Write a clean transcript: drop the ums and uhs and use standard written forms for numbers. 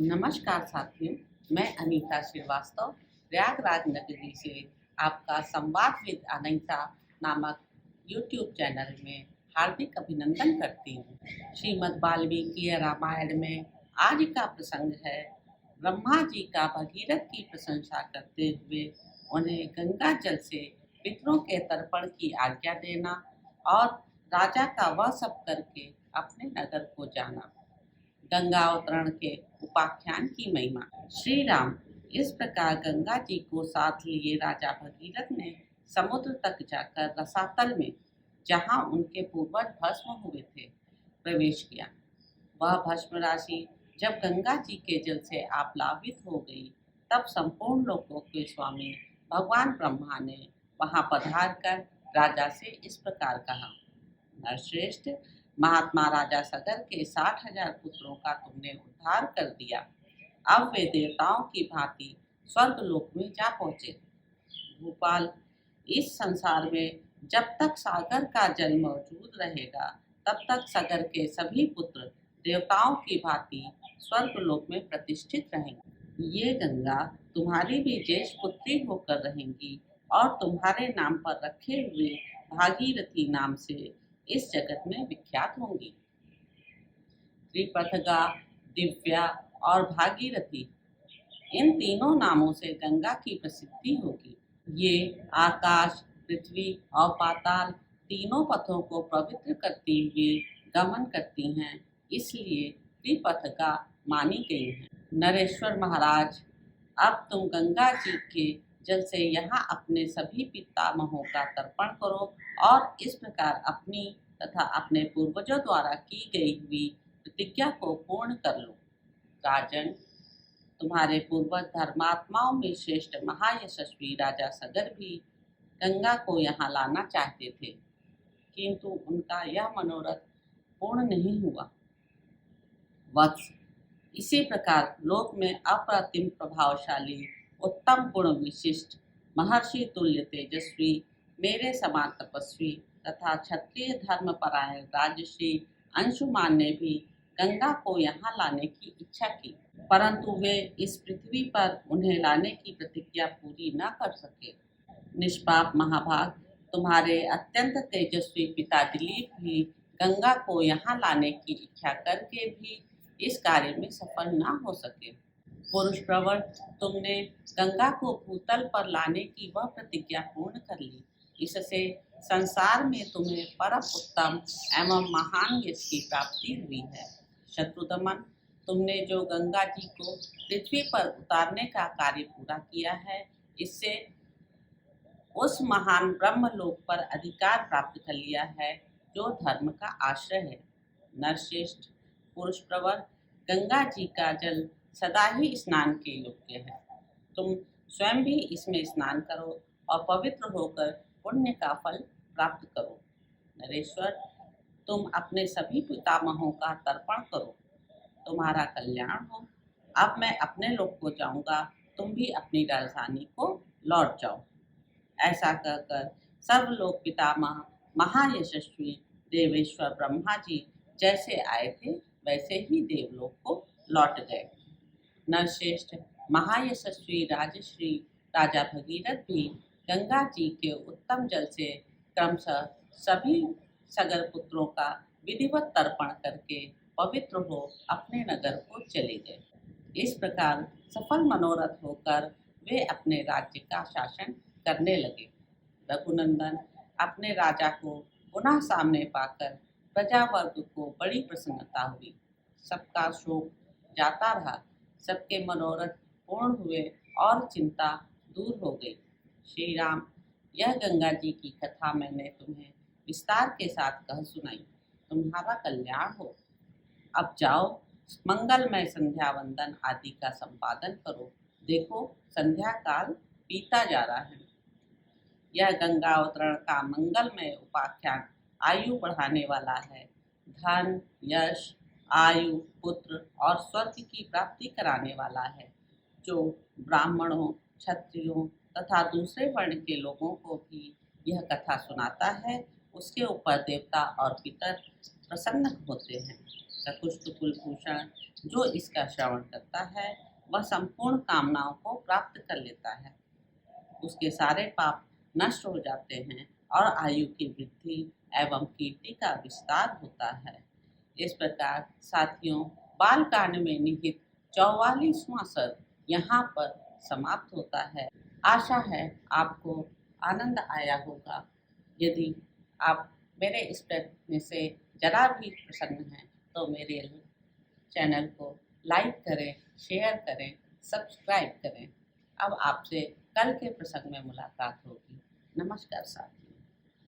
नमस्कार साथियों, मैं अनीता श्रीवास्तव प्रयागराज नगरी से आपका संवाद विद अनीता नामक यूट्यूब चैनल में हार्दिक अभिनंदन करती हूँ। श्रीमद् वाल्मीकि रामायण में आज का प्रसंग है ब्रह्मा जी का भगीरथ की प्रशंसा करते हुए उन्हें गंगा जल से पितरों के तर्पण की आज्ञा देना और राजा का वह सब करके अपने नगर को जाना। गंगा अवतरण के उपाख्यान की महिमा। श्री राम इस प्रकार गंगा जी को साथ लिए राजा भगीरथ ने समुद्र तक जाकर रसातल में, जहाँ उनके पूर्वज भस्म हुए थे, प्रवेश किया। वह भस्म राशि जब गंगा जी के जल से आप्लावित हो गई, तब संपूर्ण लोकों के स्वामी भगवान ब्रह्मा ने वहां पधार कर राजा से इस प्रकार कहा। नरश्रेष्ठ, महात्मा राजा सगर के 60,000 पुत्रों का तुमने उद्धार कर दिया। अब वे देवताओं की भांति स्वर्गलोक में जा पहुंचे। भूपाल, इस संसार में जब तक सागर का जल मौजूद रहेगा, तब तक सगर के सभी पुत्र देवताओं की भांति स्वर्गलोक में प्रतिष्ठित रहेंगे। ये गंगा तुम्हारी भी ज्येष्ठ पुत्री होकर रहेंगी और तुम्हारे नाम पर रखे हुए भागीरथी नाम से इस जगत में विख्यात होंगी। त्रिपथगा, दिव्या और भागीरथी, इन तीनों नामों से गंगा की प्रसिद्धि होगी। ये आकाश, पृथ्वी और पाताल तीनों पथों को पवित्र करती हुए गमन करती हैं, इसलिए त्रिपथगा मानी गई हैं। नरेश्वर महाराज, अब तुम गंगा जी के जल से यहाँ अपने सभी पितामहों का तर्पण करो और इस प्रकार अपनी तथा अपने पूर्वजों द्वारा की गई हुई प्रतिज्ञा को पूर्ण कर लो। राजन, तुम्हारे पूर्वज धर्मात्माओं में श्रेष्ठ महायशस्वी राजा सगर भी गंगा को यहाँ लाना चाहते थे, किंतु उनका यह मनोरथ पूर्ण नहीं हुआ। वत्स, इसी प्रकार लोक में अप्रतिम प्रभावशाली, उत्तम गुण विशिष्ट, महर्षि तुल्य तेजस्वी, मेरे समान तपस्वी तथा क्षत्रिय धर्मपरायण राजश्री अंशुमान ने भी गंगा को यहाँ लाने की इच्छा की, परंतु वे इस पृथ्वी पर उन्हें लाने की प्रतिज्ञा पूरी न कर सके। निष्पाप महाभाग, तुम्हारे अत्यंत तेजस्वी पिता दिलीप भी गंगा को यहाँ लाने की इच्छा करके भी इस कार्य में सफल न हो सके। पुरुष प्रवर, तुमने गंगा को भूतल पर लाने की वह प्रतिज्ञा पूर्ण कर ली, इससे संसार में तुम्हें परम उत्तम एवं महान यश की प्राप्ति हुई है। शत्रुदमन, तुमने जो गंगा जी को पृथ्वी पर उतारने का कार्य पूरा किया है, इससे उस महान ब्रह्मलोक पर अधिकार प्राप्त कर लिया है जो धर्म का आश्रय है। नरश्रेष्ठ, पुरुष प्रवर, गंगा जी का जल सदा ही स्नान के योग्य है। तुम स्वयं भी इसमें स्नान करो और पवित्र होकर पुण्य का फल प्राप्त करो। नरेश्वर, तुम अपने सभी पितामहों का तर्पण करो, तुम्हारा कल्याण हो। अब मैं अपने लोक को जाऊंगा, तुम भी अपनी राजधानी को लौट जाओ। ऐसा कहकर सर्व लोक पितामह महायशस्वी देवेश्वर ब्रह्मा जी जैसे आए थे, वैसे ही देवलोक को लौट गए। नरश्रेष्ठ, महायशस्वी राजश्री राजा भगीरथ भी गंगा जी के उत्तम जल से क्रमशः सभी सगर पुत्रों का विधिवत तर्पण करके पवित्र हो अपने नगर को चले गए। इस प्रकार सफल मनोरथ होकर वे अपने राज्य का शासन करने लगे। रघुनंदन, अपने राजा को पुनः सामने पाकर प्रजा वर्ग को बड़ी प्रसन्नता हुई। सबका शोक जाता रहा, सबके मनोरथ पूर्ण हुए और चिंता दूर हो गई। श्री राम, यह गंगा जी की कथा मैंने तुम्हें विस्तार के साथ कह सुनाई, तुम्हारा कल्याण हो। अब जाओ, मंगलमय संध्या वंदन आदि का संपादन करो। देखो, संध्या काल बीता जा रहा है। यह गंगा अवतरण का मंगलमय उपाख्यान आयु बढ़ाने वाला है, धन, यश, आयु, पुत्र और स्वर्ग की प्राप्ति कराने वाला है। जो ब्राह्मणों, क्षत्रियों तथा दूसरे वर्ण के लोगों को भी यह कथा सुनाता है, उसके ऊपर देवता और पितर प्रसन्न होते हैं। सकुष्ट कुलभूषण जो इसका श्रवण करता है वह संपूर्ण कामनाओं को प्राप्त कर लेता है। उसके सारे पाप नष्ट हो जाते हैं और आयु की वृद्धि एवं कीर्ति का विस्तार होता है। इस प्रकार साथियों, बाल कांड में निहित 44वां सर्ग यहाँ पर समाप्त होता है। आशा है आपको आनंद आया होगा। यदि आप मेरे इस प्रयत्न से जरा भी प्रसन्न हैं तो मेरे चैनल को लाइक करें, शेयर करें, सब्सक्राइब करें। अब आपसे कल के प्रसंग में मुलाकात होगी। नमस्कार साथियों।